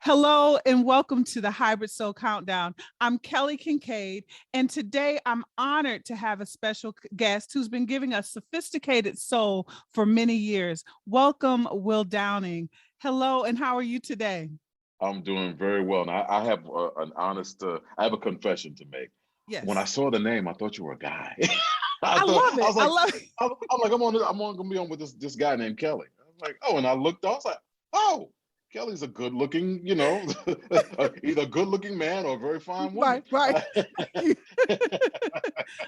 Hello and welcome to the Hybrid Soul Countdown. I'm Kelly Kinkaid, and today I'm honored to have a special guest who's been giving us sophisticated soul for many years. Welcome, Will Downing. Hello, and how are you today? I'm doing very well. And I have I have a confession to make. When I Yes, saw the name, I thought you were a guy. I love I it. was I like, love it. I'm on gonna be on with this guy named Kelly. I was like, oh, and I looked, I was like, oh, Kelly's a good looking, either a good looking man or a very fine woman. Right, right.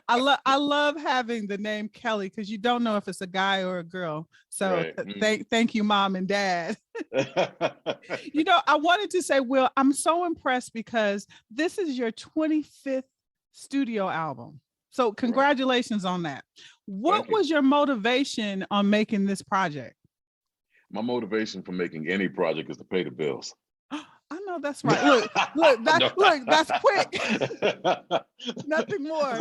I love having the name Kelly because you don't know if it's a guy or a girl. So Right. thank you, mom and dad. I wanted to say, Will, I'm so impressed because this is your 25th studio album. So Correct. congratulations on that. What Thank you. was your motivation on making this project? My motivation for making any project is to pay the bills. I know that's right. Look, No. that's quick. Nothing more.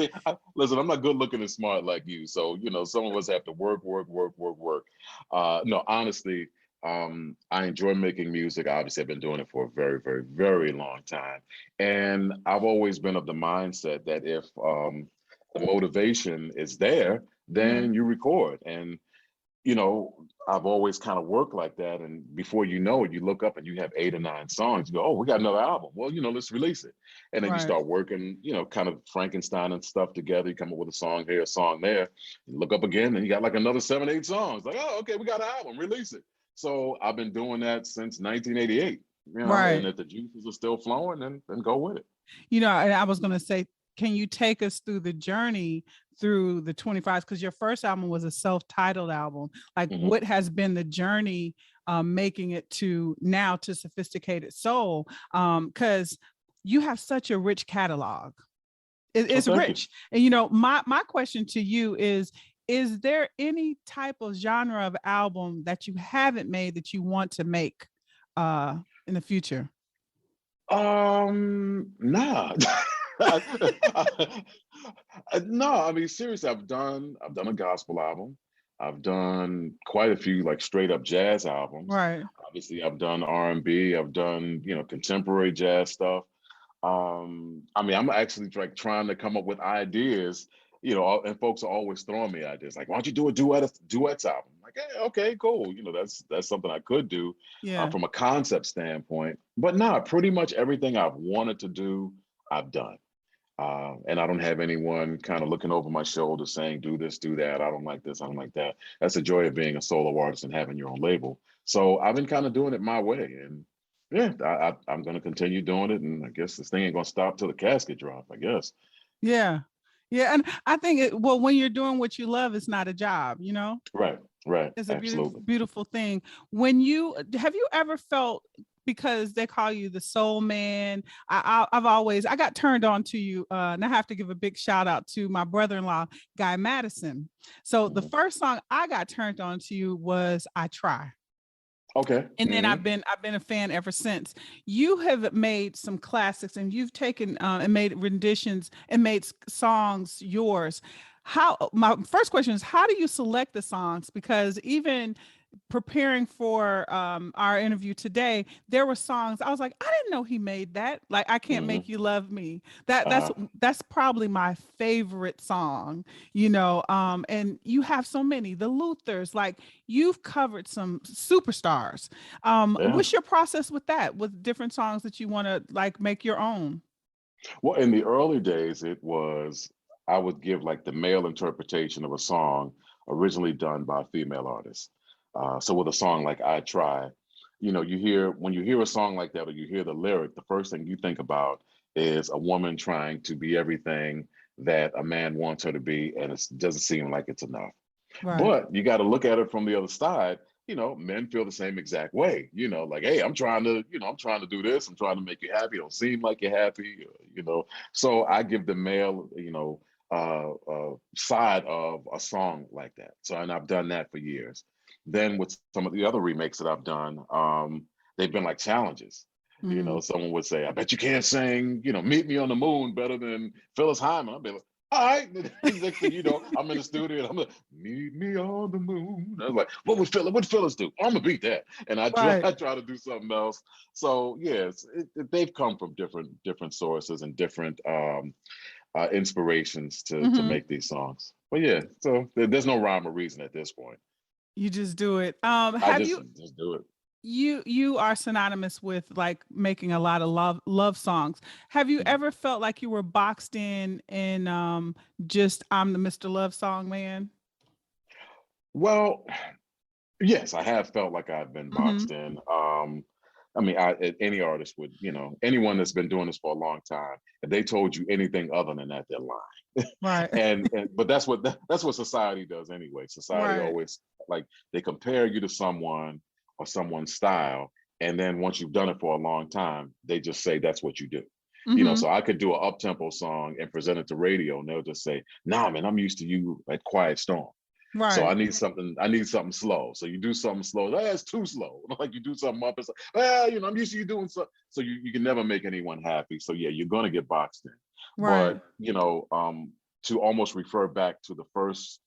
Listen, I'm not good looking and smart like you. So, some of us have to work, work, work, work, work. No, honestly, I enjoy making music. Obviously, I've been doing it for a very, very, very long time. And I've always been of the mindset that if the motivation is there, Mhm. then you record. And I've always kind of worked like that. And before you know it, you look up and you have 8 or 9 songs. You go, oh, we got another album. Well, let's release it. And then you Right. start working, kind of Frankenstein and stuff together. You come up with a song here, a song there. You look up again and you got like another 7, 8 songs. Like, oh, okay, we got an album, release it. So I've been doing that since 1988, and Right. if the juices are still flowing, then go with it. And I was going to say, can you take us through the journey through the 25s? Because your first album was a self-titled album. Like, Mhm. what has been the journey making it to now to Sophisticated Soul? Because you have such a rich catalog. Oh, It's thank you. rich. And my question to you is there any type of genre of album that you haven't made that you want to make in the future? Nah. No, I mean seriously, I've done a gospel album. I've done quite a few like straight up jazz albums. Right. Obviously, I've done R&B. I've done contemporary jazz stuff. I mean, I'm actually like trying to come up with ideas, and folks are always throwing me ideas like, why don't you do a duets album? I'm like, hey, okay, cool. That's something I could do Yeah. from a concept standpoint. But nah, pretty much everything I've wanted to do, I've done. And I don't have anyone kind of looking over my shoulder saying, do this, do that. I don't like this, I don't like that. That's the joy of being a solo artist and having your own label. So I've been kind of doing it my way. And yeah, I'm going to continue doing it. And I guess this thing ain't going to stop till the casket drop, I guess. Yeah. Yeah. And I think when you're doing what you love, it's not a job. Right, right. It's a beautiful, Absolutely. beautiful thing. Have you ever felt, because they call you the soul man? I got turned on to you, and I have to give a big shout out to my brother-in-law, Guy Madison. So the Mhm. first song I got turned on to you was "I Try." Okay. And then I've Hmm. been a fan ever since. You have made some classics, and you've taken and made renditions and made songs yours. How My first question is, how do you select the songs? Because even preparing for our interview today, there were songs I was like, I didn't know he made that. Like, I Can't Make Hmm. You Love Me. That that's Uh-huh. that's probably my favorite song. And you have so many. The Luthers, like, you've covered some superstars. Yeah. What's your process with that, with different songs that you want to like make your own? Well, in the early days, I would give like the male interpretation of a song originally done by a female artist. So with a song like I Try, when you hear a song like that or you hear the lyric, the first thing you think about is a woman trying to be everything that a man wants her to be, and it doesn't seem like it's enough. Right. But you got to look at it from the other side. Men feel the same exact way. Like, hey, I'm trying to do this. I'm trying to make you happy. Don't seem like you're happy. So I give the male, side of a song like that. So, and I've done that for years. Then with some of the other remakes that I've done, they've been like challenges. Mm-hmm. Someone would say, I bet you can't sing, Meet Me on the Moon better than Phyllis Hyman. I'd be like, all right. Next thing you know, I'm in the studio and I'm like, meet me on the moon. I was like, what Phyllis do? I'm gonna beat that. And Right. I try to do something else. So yes, they've come from different sources and different inspirations to Hmm. make these songs. But yeah, so there's no rhyme or reason at this point. You just do it. I Have you just do it. you are synonymous with like making a lot of love songs. Have you ever felt like you were boxed in just I'm the Mr. Love song man? Well, yes, I have felt like I've been boxed Hmm. in. I mean, any artist would, anyone that's been doing this for a long time, if they told you anything other than that, they're lying. Right. And but that's what society does anyway. Society Right. always like they compare you to someone or someone's style, and then once you've done it for a long time, they just say that's what you do. Hmm. So I could do an up tempo song and present it to radio, and they'll just say, "Nah, man, I'm used to you at Quiet Storm." So Right. I need something slow. So you do something slow. That's too slow. Like you do something up. It's like, well, I'm used to you doing so. So you can never make anyone happy. So yeah, you're gonna get boxed in. Right. But to almost refer back to the first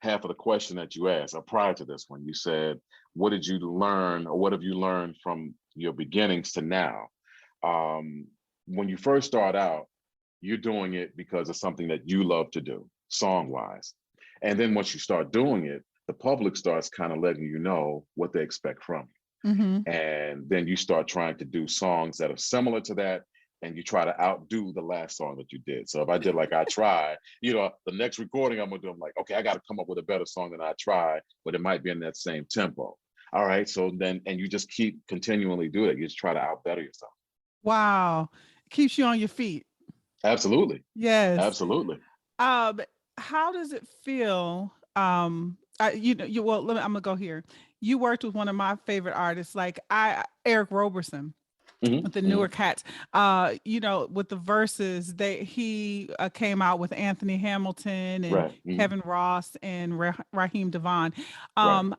half of the question that you asked, or prior to this one, you said, what did you learn, or what have you learned from your beginnings to now? When you first start out, you're doing it because it's something that you love to do, song wise. And then once you start doing it, the public starts kind of letting you know what they expect from Hmm. you. And then you start trying to do songs that are similar to that. And you try to outdo the last song that you did. So if I did like I Try, the next recording I'm gonna do, I'm like, okay, I got to come up with a better song than I Try, but it might be in that same tempo. All right. So then, and you just keep continually do it. You just try to outbetter yourself. Wow. Keeps you on your feet. Absolutely. Yes. Absolutely. Um, how does it feel? Well, I'm gonna go here. You worked with one of my favorite artists, like Eric Roberson with the newer Hmm. cats. With the verses, he came out with Anthony Hamilton and Right. Kevin Ross and Raheem Devon. Right. Um,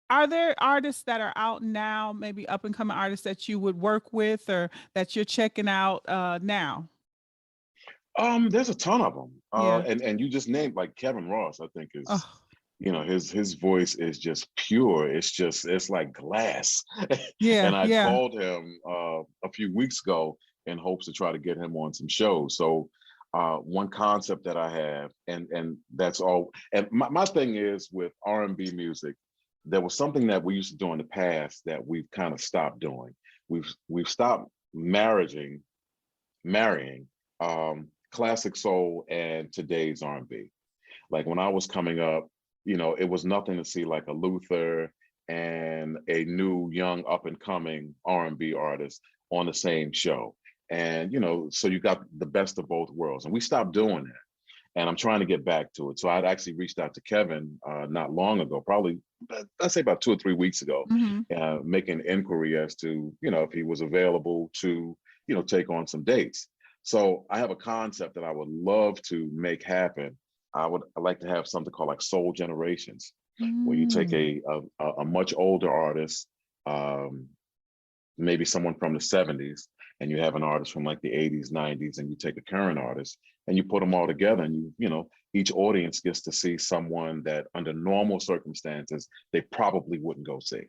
are there artists that are out now, maybe up and coming artists that you would work with or that you're checking out now? There's a ton of them. Yeah. And you just named like Kevin Ross, I think is, Oh, his voice is just pure. It's like glass. yeah, And I yeah. called him a few weeks ago in hopes to try to get him on some shows. So one concept that I have, and that's all. And my thing is with R&B music, there was something that we used to do in the past that we've kind of stopped doing. We've stopped marrying classic soul and today's R&B. Like when I was coming up, it was nothing to see like a Luther and a new young up and coming R&B artist on the same show. And so you got the best of both worlds. And we stopped doing that. And I'm trying to get back to it. So I'd actually reached out to Kevin not long ago, probably I'd say about 2 or 3 weeks ago, Hmm. making inquiry as to if he was available to take on some dates. So I have a concept that I would love to make happen. I like to have something called like Soul Generations, where you take Mm. a much older artist, um, maybe someone from the 70s, and you have an artist from like the 80s, 90s, and you take a current artist and you put them all together, and each audience gets to see someone that under normal circumstances they probably wouldn't go see.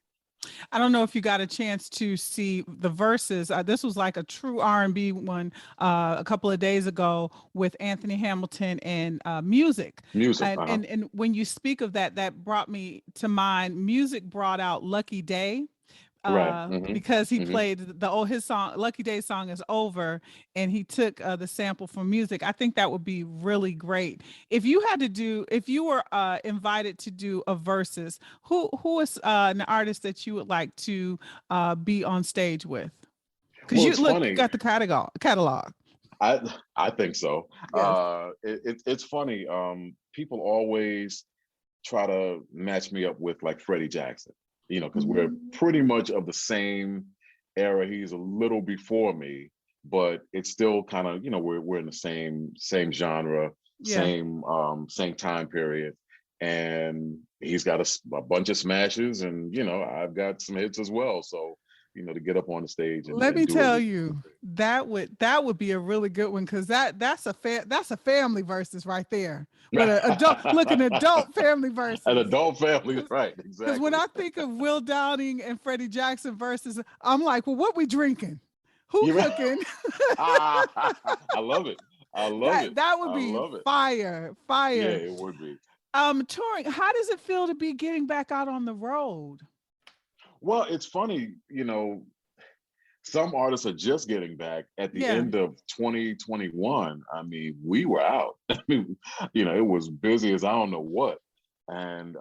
I don't know if you got a chance to see the verses. This was like a true R&B one a couple of days ago with Anthony Hamilton and music. Music, And when you speak of that, that brought me to mind. Music brought out Lucky Day right. because he Hmm. played his song Lucky Day song is over, and he took the sample from music. I think that would be really great if you were invited to do a versus. Who is an artist that you would like to be on stage with? Because Well, you it's look, you funny. got the catalog. I I think so. Yes. It's funny. People always try to match me up with like Freddie Jackson, because we're Mhm. pretty much of the same era. He's a little before me, but it's still kind of, we're in the same genre, Yeah. same time period. And he's got a bunch of smashes, and I've got some hits as well. So to get up on the stage Let and me do it tell with. you, that would be a really good one, because that's a family versus right there. But an adult family An versus. adult family, right? Because when Exactly. I think of Will Downing and Freddie Jackson versus, I'm like, well, what we drinking? Who You're right. cooking? I love it. I love it. That would I be love it. fire, Yeah, fire. it would be. Touring, how does it feel to be getting back out on the road? Well, it's funny, some artists are just getting back at the Yeah. end of 2021. I mean, we were out. I mean, it was busy as I don't know what. And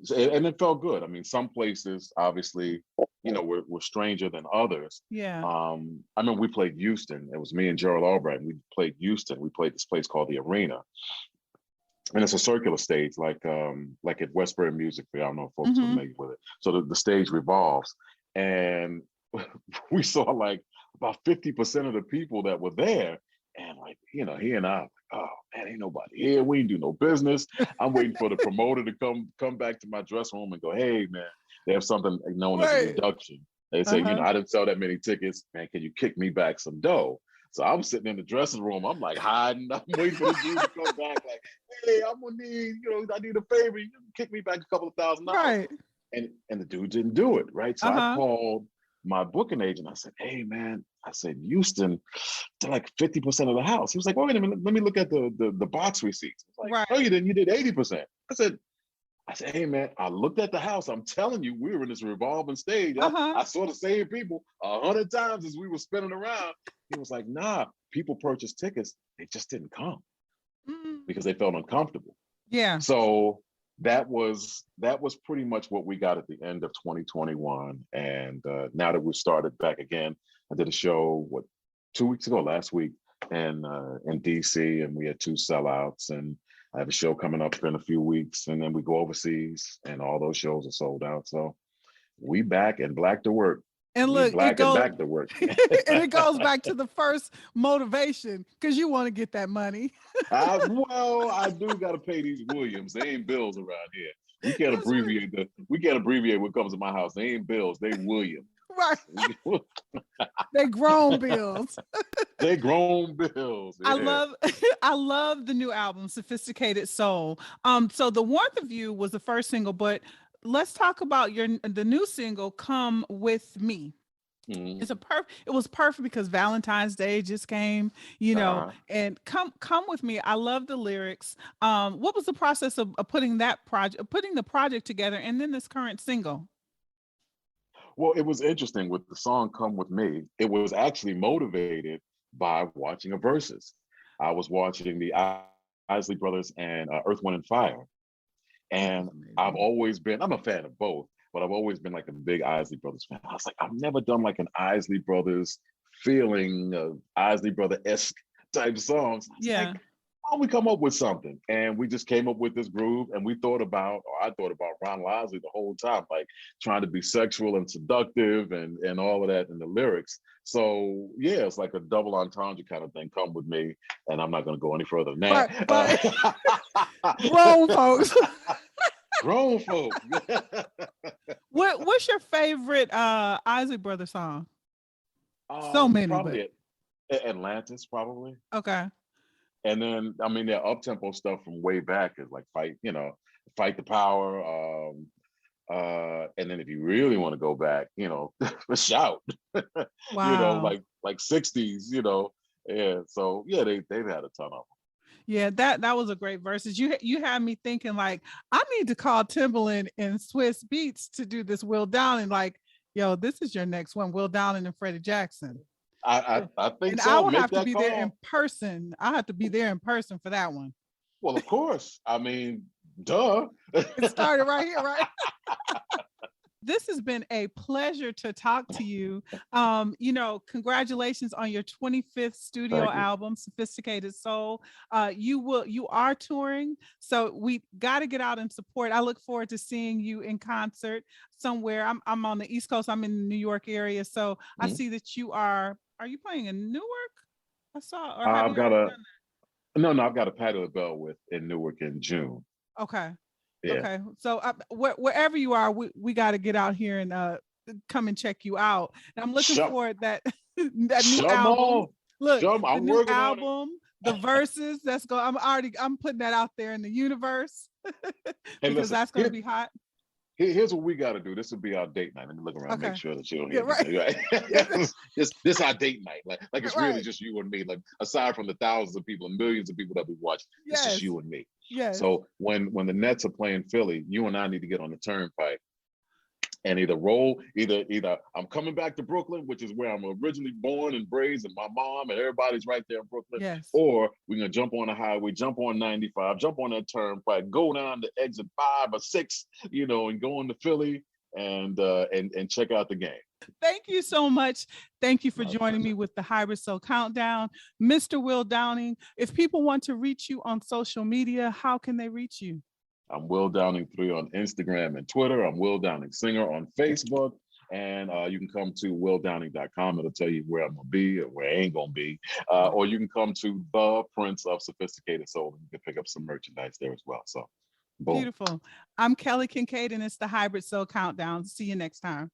it felt good. I mean, some places obviously, were stranger than others. Yeah. I mean, we played Houston. It was me and Gerald Albright. And we played Houston. We played this place called the Arena, and it's a circular stage, like at Westbury Music Fair. I don't know if folks are Mm-hmm. familiar with it. So the stage revolves, and we saw like about 50% of the people that were there, and like he and I, oh man, ain't nobody here. We ain't do no business. I'm waiting for the promoter to come back to my dressing room and go, hey man, they have something known as a Right. reduction. They say, Uh-huh. I didn't sell that many tickets, man. Can you kick me back some dough? So I'm sitting in the dressing room. I'm like hiding. I'm waiting for the dude to come back. Like, hey, I'm gonna need, I need a favor. You can kick me back a couple of $1,000. Right. And the dude didn't do it. Right. So I Uh-huh. called my booking agent. I said, hey man, I said, Houston, to like 50% of the house. He was like, wait a minute, let me look at the box receipts. I was like, Right. no, you didn't. You did 80%. I said, hey man, I looked at the house. I'm telling you, we were in this revolving stage. Uh-huh. I saw the same people 100 times as we were spinning around. He was like, nah, people purchased tickets. They just didn't come because they felt uncomfortable. Yeah. So that was pretty much what we got at the end of 2021. And now that we've started back again, I did a show, 2 weeks ago, last week, in DC, and we had 2 sellouts. And I have a show coming up in a few weeks, and then we go overseas, and all those shows are sold out. So we back and black to work. And We look, black and back to work. and it goes back to the first motivation, because you want to get that money. Well, I do got to pay these Williams. They ain't bills around here. We can't That's right. abbreviate what comes to my house. They ain't bills. They Williams. Right. They grown bills. They grown bills. Yeah. I love the new album, Sophisticated Soul. So The Warmth of You was the first single, but let's talk about the new single, Come With Me. Mhm. It was perfect because Valentine's Day just came, and come with me. I love the lyrics. What was the process of putting the project together, and then this current single? Well, it was interesting with the song "Come With Me." It was actually motivated by watching a Verzuz. I was watching the Isley Brothers and Earth, Wind, and Fire, and I'm a fan of both, but I've always been like a big Isley Brothers fan. I was like, I've never done like an Isley Brothers feeling, Isley Brother-esque type songs. I was Yeah. like, why don't we come up with something? And we just came up with this groove, and I thought about Ron Isley the whole time, like trying to be sexual and seductive and all of that in the lyrics. So yeah, it's like a double entendre kind of thing. Come with me, and I'm not going to go any further than that. But grown folks. Grown folk. What's your favorite Isley Brothers song? So many, probably Atlantis, probably. Okay. And then I mean, their up tempo stuff from way back is like Fight the Power. And then if you really want to go back, Shout. Wow. like 60s. Yeah. So yeah, they've had a ton of them. Yeah, that was a great verses. You had me thinking like, I need to call Timbaland and Swiss Beats to do this Will Downing. Like, yo, this is your next one, Will Downing and Freddie Jackson. I think And so. I will Make have to that be call. there in person. I have to be there in person for that one. Well, of course. I mean, duh. It started right here, right? This has been a pleasure to talk to you. Congratulations on your 25th studio album, Sophisticated Soul. You are touring, so we got to get out and support. I look forward to seeing you in concert somewhere. I'm on the East Coast. I'm in the New York area, so I see that you are. Are you playing in Newark? I saw. Or have I've you got already done no. I've got a Patty LaBelle in Newark in June. that? Okay. Yeah. Okay, so wherever you are, we got to get out here and come and check you out. And I'm looking Shut, forward that that new shut 'em album. all. Look, Shut 'em. the I'm new working on it. album, the verses. That's going. I'm putting that out there in the universe Hey, because listen, that's going to be hot. here's what we got to do. This will be our date night. Let me look around, make Okay. sure that you don't Yeah. hear Right. me. Right? This our date night. Like it's really Right. just you and me. Like aside from the thousands of people and millions of people that we watch, it's just Yes. you and me. Yes. So when the Nets are playing Philly, you and I need to get on the turnpike and either I'm coming back to Brooklyn, which is where I'm originally born and raised, and my mom and everybody's right there in Brooklyn, Yes. or we're gonna jump on the highway, jump on 95, jump on that turnpike, go down to exit 5 or 6, and go into Philly and check out the game. Thank you so much. Thank you for My joining me pleasure. with the Hybrid Soul Countdown. Mr. Will Downing, if people want to reach you on social media, how can they reach you? I'm Will Downing 3 on Instagram and Twitter. I'm Will Downing Singer on Facebook. And you can come to willdowning.com. It'll tell you where I'm going to be or where I ain't going to be. Or you can come to the Prince of Sophisticated Soul and you can pick up some merchandise there as well. So, boom. Beautiful. I'm Kelly Kinkaid, and it's the Hybrid Soul Countdown. See you next time.